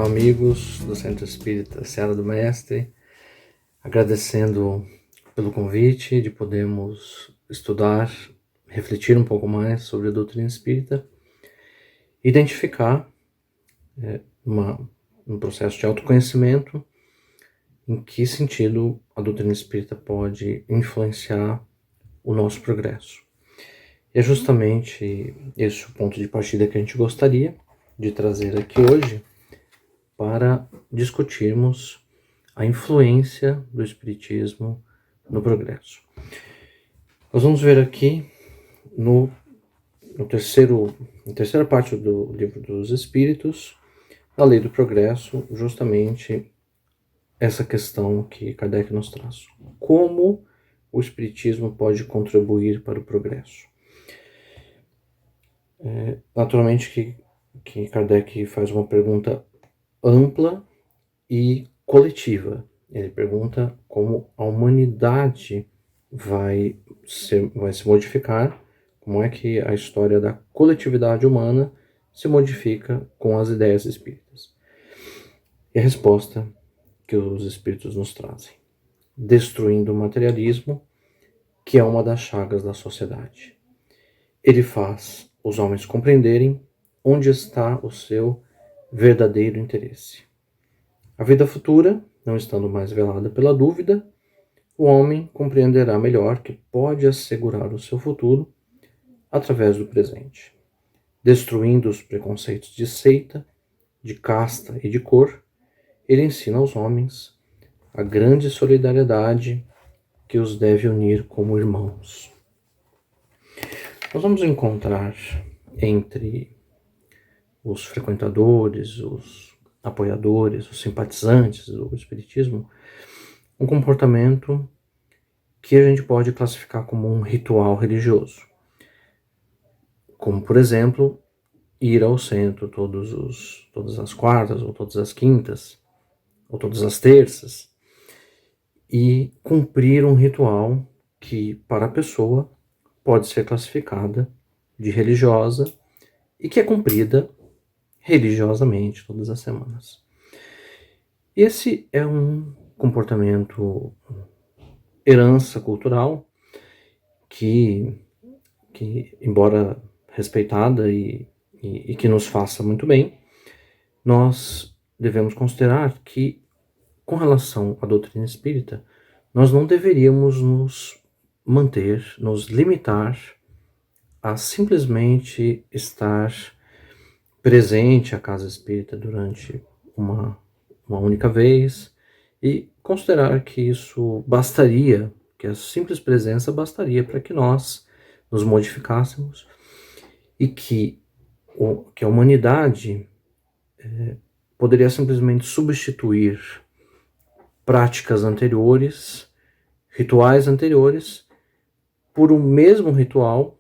Então, amigos do Centro Espírita Seara do Mestre, agradecendo pelo convite de podermos estudar, refletir um pouco mais sobre a doutrina espírita, identificar um processo de autoconhecimento, em que sentido a doutrina espírita pode influenciar o nosso progresso. E é justamente esse o ponto de partida que a gente gostaria de trazer aqui hoje, para discutirmos a influência do Espiritismo no progresso. Nós vamos ver aqui na terceira parte do Livro dos Espíritos, da Lei do Progresso, justamente essa questão que Kardec nos traz. Como o Espiritismo pode contribuir para o progresso? Naturalmente que Kardec faz uma pergunta ampla e coletiva. Ele pergunta como a humanidade vai se modificar, como é que a história da coletividade humana se modifica com as ideias espíritas. E a resposta que os espíritos nos trazem: destruindo o materialismo, que é uma das chagas da sociedade. Ele faz os homens compreenderem onde está o seu verdadeiro interesse. A vida futura, não estando mais velada pela dúvida, o homem compreenderá melhor que pode assegurar o seu futuro através do presente. Destruindo os preconceitos de seita, de casta e de cor, ele ensina aos homens a grande solidariedade que os deve unir como irmãos. Nós vamos encontrar entre os frequentadores, os apoiadores, os simpatizantes do Espiritismo, um comportamento que a gente pode classificar como um ritual religioso. Como, por exemplo, ir ao centro todas as quartas, ou todas as quintas, ou todas as terças, e cumprir um ritual que, para a pessoa, pode ser classificada de religiosa e que é cumprida religiosamente todas as semanas. Esse é um comportamento, herança cultural, que embora respeitada e que nos faça muito bem, nós devemos considerar que, com relação à doutrina espírita, nós não deveríamos nos limitar a simplesmente estar presente à casa espírita durante uma única vez e considerar que isso bastaria, que a simples presença bastaria para que nós nos modificássemos e que a humanidade poderia simplesmente substituir práticas anteriores, rituais anteriores, por um mesmo ritual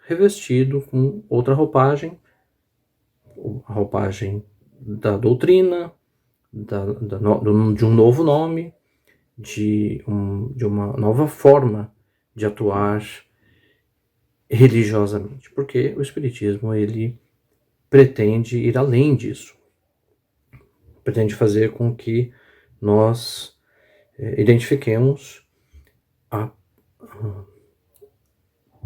revestido com outra roupagem, a roupagem da doutrina, de um novo nome, de uma nova forma de atuar religiosamente, porque o Espiritismo ele pretende ir além disso, pretende fazer com que nós identifiquemos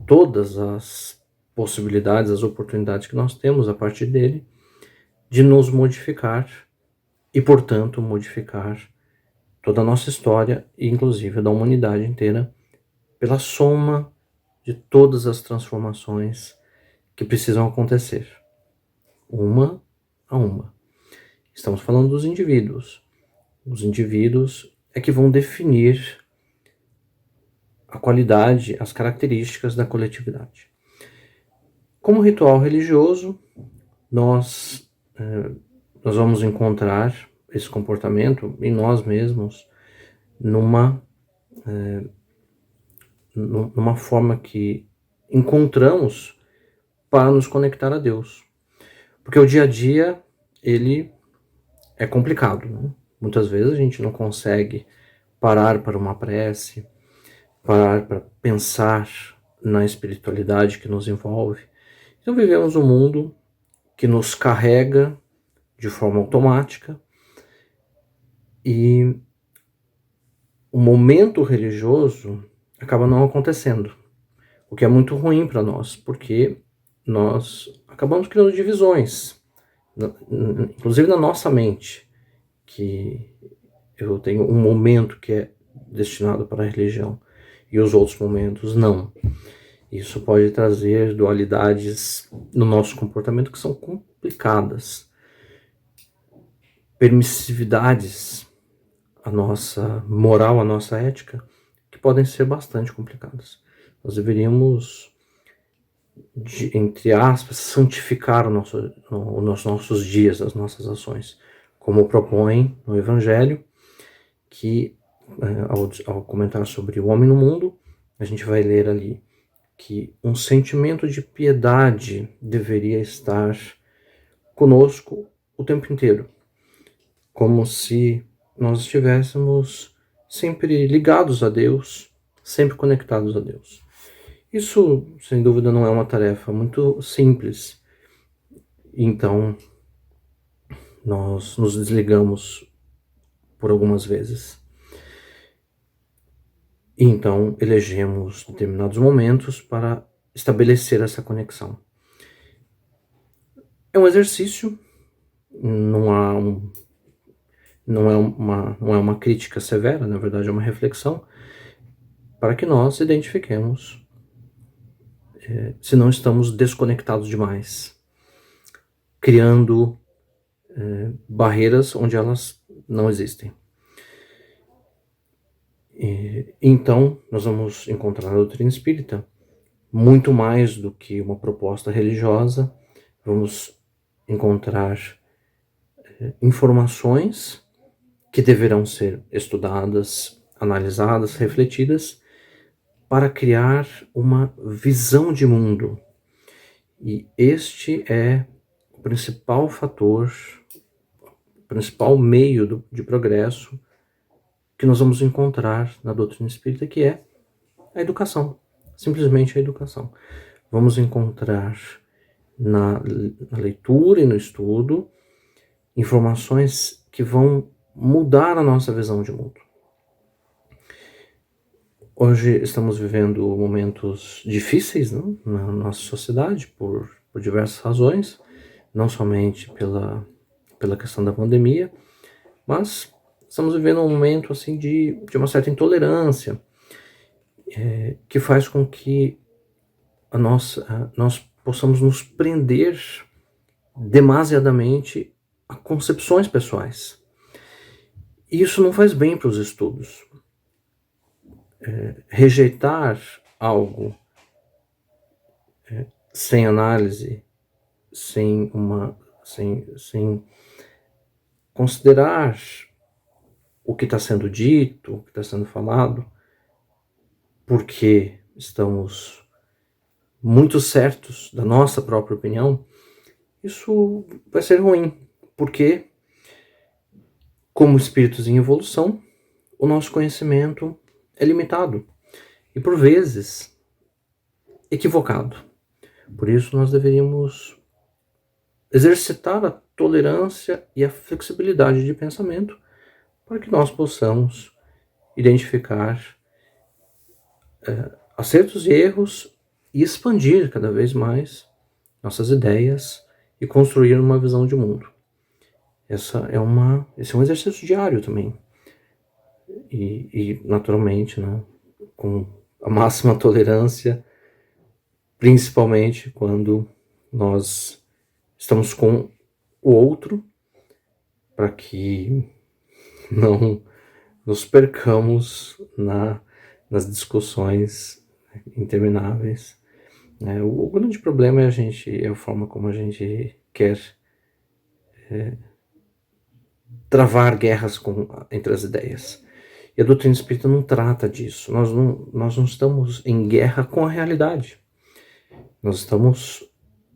todas as possibilidades, as oportunidades que nós temos a partir dele de nos modificar e, portanto, modificar toda a nossa história e, inclusive, da humanidade inteira, pela soma de todas as transformações que precisam acontecer, uma a uma. Estamos falando dos indivíduos. Os indivíduos é que vão definir a qualidade, as características da coletividade. Como ritual religioso, nós vamos encontrar esse comportamento em nós mesmos numa forma que encontramos para nos conectar a Deus. Porque o dia a dia, ele é complicado, né? Muitas vezes a gente não consegue parar para uma prece, parar para pensar na espiritualidade que nos envolve. Então vivemos um mundo que nos carrega de forma automática, e o momento religioso acaba não acontecendo, o que é muito ruim para nós, porque nós acabamos criando divisões, inclusive na nossa mente, que eu tenho um momento que é destinado para a religião e os outros momentos não. Isso pode trazer dualidades no nosso comportamento que são complicadas, permissividades à nossa moral, à nossa ética, que podem ser bastante complicadas. Nós deveríamos, entre aspas, santificar os nossos dias, as nossas ações, como propõe no Evangelho, que ao comentar sobre o homem no mundo, a gente vai ler ali que um sentimento de piedade deveria estar conosco o tempo inteiro, como se nós estivéssemos sempre ligados a Deus, sempre conectados a Deus. Isso, sem dúvida, não é uma tarefa muito simples. Então, nós nos desligamos por algumas vezes. E então, elegemos determinados momentos para estabelecer essa conexão. É um exercício, não é uma crítica severa, na verdade é uma reflexão, para que nós identifiquemos se não estamos desconectados demais, criando barreiras onde elas não existem. Então, nós vamos encontrar na doutrina espírita muito mais do que uma proposta religiosa. Vamos encontrar informações que deverão ser estudadas, analisadas, refletidas, para criar uma visão de mundo. E este é o principal fator, o principal meio de progresso que nós vamos encontrar na doutrina espírita, que é a educação, simplesmente a educação. Vamos encontrar na leitura e no estudo informações que vão mudar a nossa visão de mundo. Hoje estamos vivendo momentos difíceis, não? Na nossa sociedade, por diversas razões, não somente pela questão da pandemia, mas estamos vivendo um momento assim, de uma certa intolerância, que faz com que nós possamos nos prender demasiadamente a concepções pessoais. E isso não faz bem para os estudos. Rejeitar algo sem análise, sem considerar o que está sendo dito, o que está sendo falado, porque estamos muito certos da nossa própria opinião, isso vai ser ruim, porque, como espíritos em evolução, o nosso conhecimento é limitado e, por vezes, equivocado. Por isso, nós deveríamos exercitar a tolerância e a flexibilidade de pensamento para que nós possamos identificar acertos e erros e expandir cada vez mais nossas ideias e construir uma visão de mundo. Esse é um exercício diário também. E naturalmente, né, com a máxima tolerância, principalmente quando nós estamos com o outro, para que não nos percamos nas discussões intermináveis. O grande problema é a forma como a gente quer travar guerras entre as ideias. E a doutrina espírita não trata disso. Nós não estamos em guerra com a realidade. Nós estamos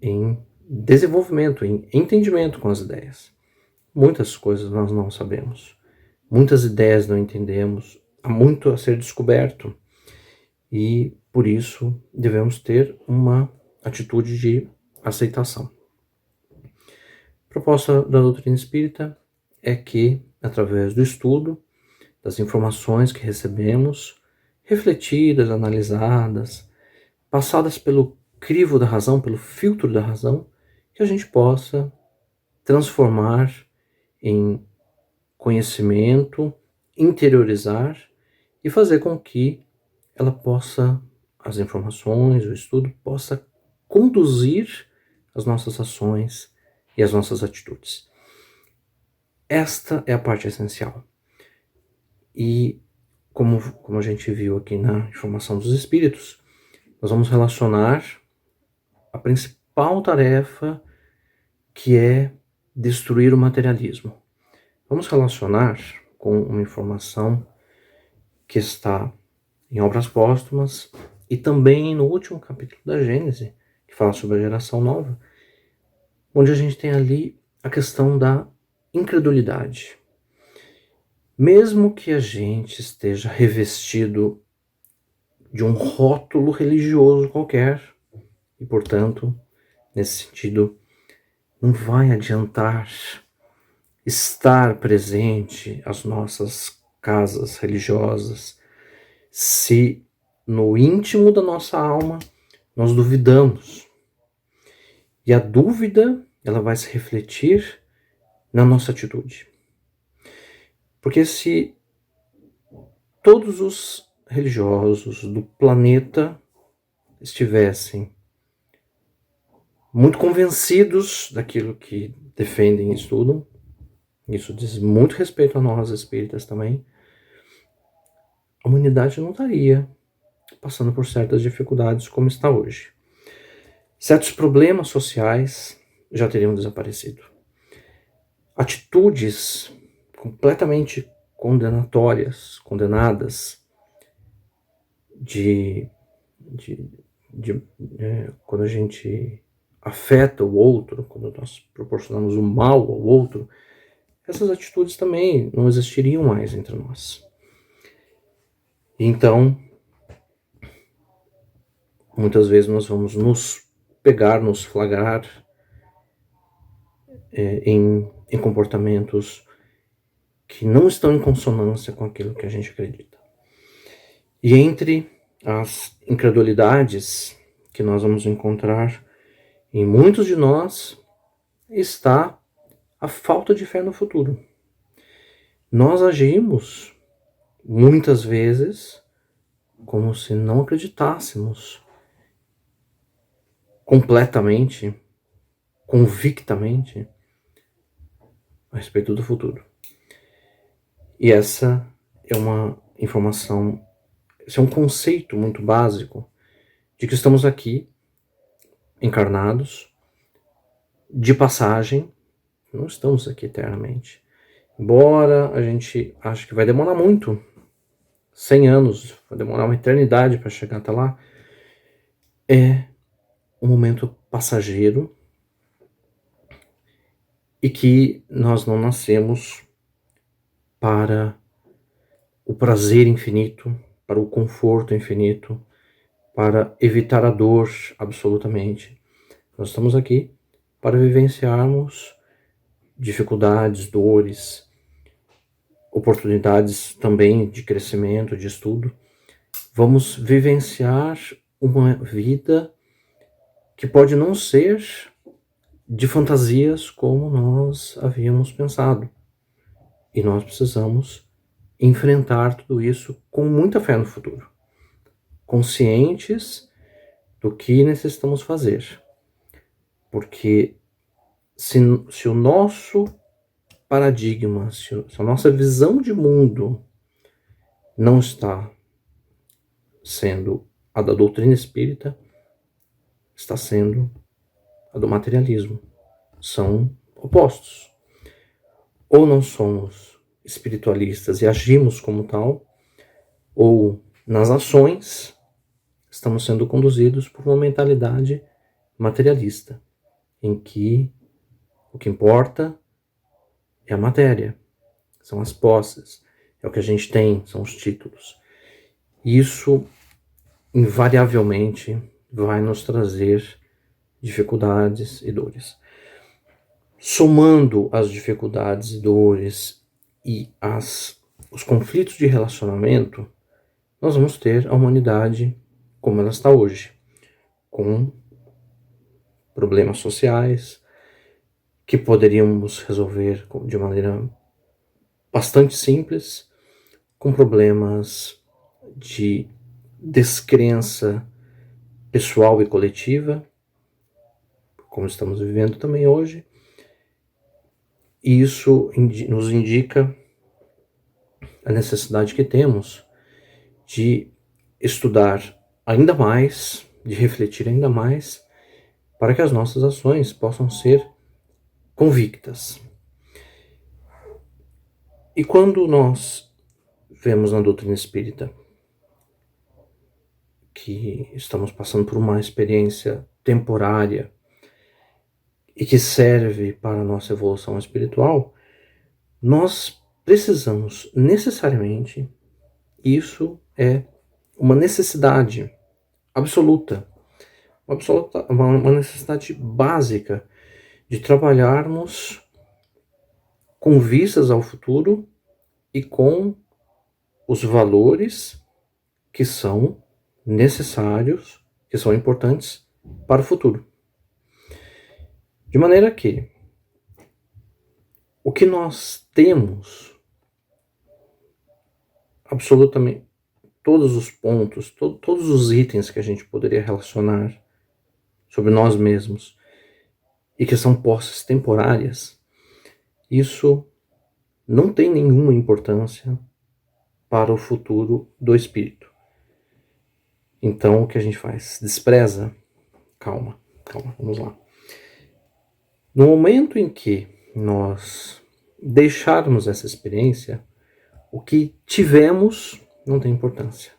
em desenvolvimento, em entendimento com as ideias. Muitas coisas nós não sabemos. Muitas ideias não entendemos. Há muito a ser descoberto. E, por isso, devemos ter uma atitude de aceitação. proposta da doutrina espírita é que, através do estudo, das informações que recebemos, refletidas, analisadas, passadas pelo crivo da razão, pelo filtro da razão, que a gente possa transformar em conhecimento, interiorizar e fazer com que ela possa, as informações, o estudo, possa conduzir as nossas ações e as nossas atitudes. Esta é a parte essencial. E como a gente viu aqui na informação dos espíritos, nós vamos relacionar a principal tarefa, que é destruir o materialismo. Vamos relacionar com uma informação que está em Obras Póstumas e também no último capítulo da Gênese, que fala sobre a geração nova, onde a gente tem ali a questão da incredulidade. Mesmo que a gente esteja revestido de um rótulo religioso qualquer, e portanto, nesse sentido, não vai adiantar estar presente às nossas casas religiosas se no íntimo da nossa alma nós duvidamos. E a dúvida, ela vai se refletir na nossa atitude. Porque se todos os religiosos do planeta estivessem muito convencidos daquilo que defendem e estudam, isso diz muito respeito a nós espíritas também, a humanidade não estaria passando por certas dificuldades como está hoje. Certos problemas sociais já teriam desaparecido. Atitudes completamente condenadas quando a gente afeta o outro, quando nós proporcionamos o mal ao outro, essas atitudes também não existiriam mais entre nós. Então, muitas vezes nós vamos nos pegar, nos flagrar em comportamentos que não estão em consonância com aquilo que a gente acredita. E entre as incredulidades que nós vamos encontrar em muitos de nós está a falta de fé no futuro. Nós agimos muitas vezes como se não acreditássemos completamente, convictamente a respeito do futuro. E essa é uma informação, esse é um conceito muito básico de que estamos aqui encarnados, de passagem, não estamos aqui eternamente. Embora a gente ache que vai demorar muito, 100 anos, vai demorar uma eternidade para chegar até lá, é um momento passageiro e que nós não nascemos para o prazer infinito, para o conforto infinito, para evitar a dor absolutamente. Nós estamos aqui para vivenciarmos dificuldades, dores, oportunidades também de crescimento, de estudo. Vamos vivenciar uma vida que pode não ser de fantasias como nós havíamos pensado. E nós precisamos enfrentar tudo isso com muita fé no futuro, conscientes do que necessitamos fazer. Porque se o nosso paradigma, se a nossa visão de mundo não está sendo a da doutrina espírita, está sendo a do materialismo. São opostos. Ou não somos espiritualistas e agimos como tal, ou nas ações estamos sendo conduzidos por uma mentalidade materialista, em que o que importa é a matéria, são as posses, é o que a gente tem, são os títulos. Isso invariavelmente vai nos trazer dificuldades e dores. somando as dificuldades e dores e os conflitos de relacionamento, nós vamos ter a humanidade como ela está hoje, com problemas sociais que poderíamos resolver de maneira bastante simples, com problemas de descrença pessoal e coletiva, como estamos vivendo também hoje. E isso nos indica a necessidade que temos de estudar ainda mais, de refletir ainda mais, para que as nossas ações possam ser convictas. E quando nós vemos na doutrina espírita que estamos passando por uma experiência temporária e que serve para a nossa evolução espiritual, nós precisamos necessariamente, isso é uma necessidade absoluta, uma necessidade básica de trabalharmos com vistas ao futuro e com os valores que são necessários, que são importantes para o futuro. De maneira que o que nós temos, absolutamente todos os pontos, todos os itens que a gente poderia relacionar sobre nós mesmos e que são posses temporárias, isso não tem nenhuma importância para o futuro do espírito. Então, o que a gente faz? Despreza? Calma, vamos lá. No momento em que nós deixarmos essa experiência, o que tivemos não tem importância,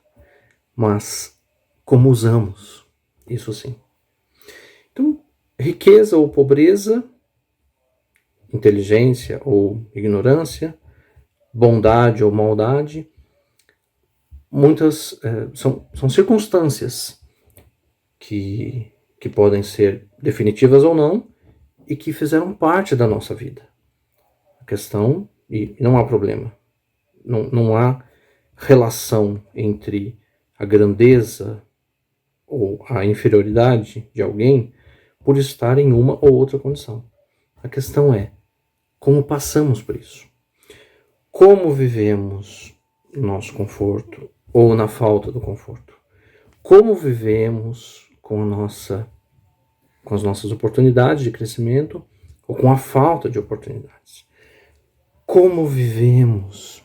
mas como usamos, isso sim. Então, riqueza ou pobreza, inteligência ou ignorância, bondade ou maldade, muitas são circunstâncias que podem ser definitivas ou não e que fizeram parte da nossa vida. A questão, e não há problema, não há relação entre a grandeza ou a inferioridade de alguém por estar em uma ou outra condição. A questão é como passamos por isso. Como vivemos no nosso conforto ou na falta do conforto. Como vivemos com as nossas oportunidades de crescimento ou com a falta de oportunidades. Como vivemos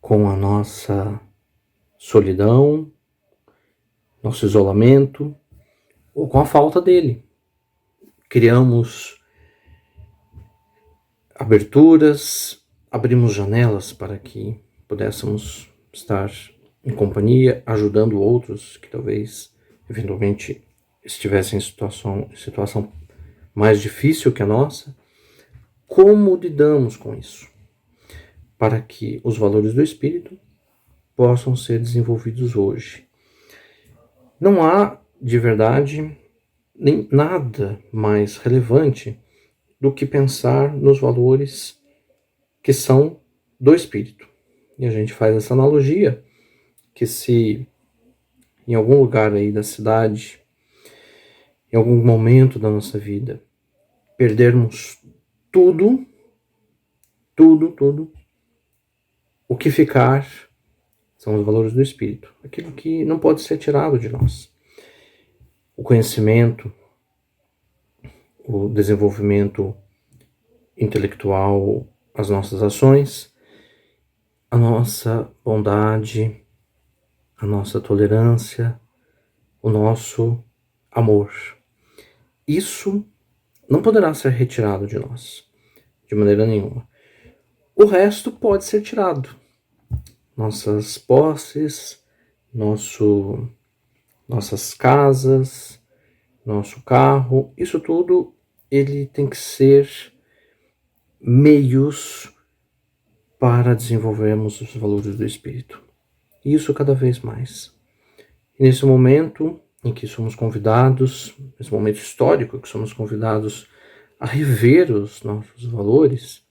com a nossa solidão, nosso isolamento ou com a falta dele. Criamos aberturas, abrimos janelas para que pudéssemos estar em companhia, ajudando outros que talvez eventualmente estivessem em situação mais difícil que a nossa. Como lidamos com isso? Para que os valores do espírito possam ser desenvolvidos hoje. Não há, de verdade, nem nada mais relevante do que pensar nos valores que são do espírito. E a gente faz essa analogia que se em algum lugar aí da cidade, em algum momento da nossa vida, perdermos tudo, o que ficar são os valores do espírito, aquilo que não pode ser tirado de nós. O conhecimento, o desenvolvimento intelectual, as nossas ações, a nossa bondade, a nossa tolerância, o nosso amor. Isso não poderá ser retirado de nós, de maneira nenhuma. O resto pode ser tirado. Nossas posses, nossas casas, nosso carro, isso tudo ele tem que ser meios para desenvolvermos os valores do espírito. Isso cada vez mais. E nesse momento em que somos convidados, nesse momento histórico que somos convidados a rever os nossos valores,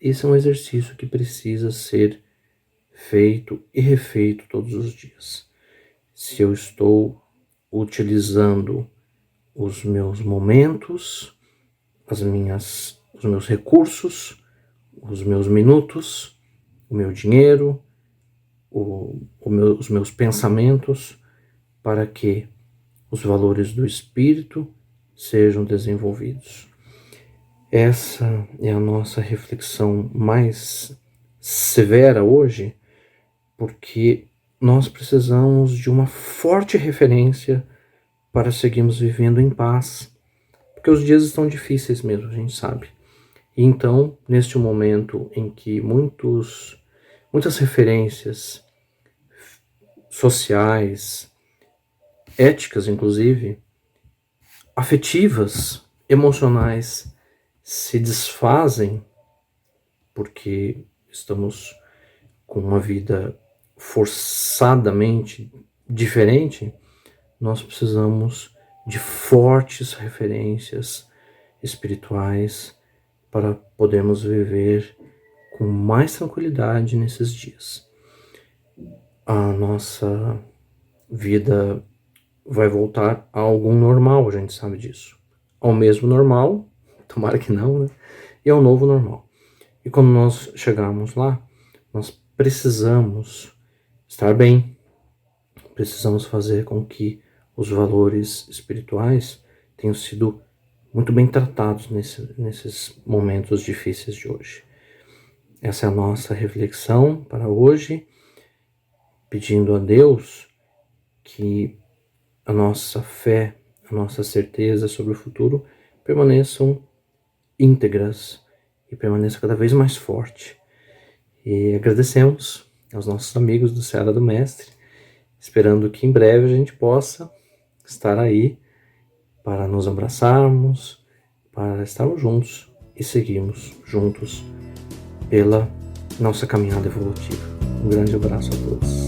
esse é um exercício que precisa ser feito e refeito todos os dias. Se eu estou utilizando os meus momentos, os meus recursos, os meus minutos, o meu dinheiro, os meus pensamentos, para que os valores do espírito sejam desenvolvidos. Essa é a nossa reflexão mais severa hoje, porque nós precisamos de uma forte referência para seguirmos vivendo em paz, porque os dias estão difíceis mesmo, a gente sabe. E então, neste momento em que muitas referências sociais, éticas inclusive, afetivas, emocionais, se desfazem porque estamos com uma vida forçadamente diferente, nós precisamos de fortes referências espirituais para podermos viver com mais tranquilidade nesses dias. A nossa vida vai voltar a algum normal, a gente sabe disso. Ao mesmo normal, tomara que não, né? E ao novo normal. E quando nós chegarmos lá, nós precisamos estar bem, precisamos fazer com que os valores espirituais tenham sido muito bem tratados nesses momentos difíceis de hoje. Essa é a nossa reflexão para hoje, pedindo a Deus que a nossa fé, a nossa certeza sobre o futuro permaneçam íntegras e permaneçam cada vez mais forte. E agradecemos aos nossos amigos do Seara do Mestre, esperando que em breve a gente possa estar aí para nos abraçarmos, para estarmos juntos e seguirmos juntos pela nossa caminhada evolutiva. Um grande abraço a todos.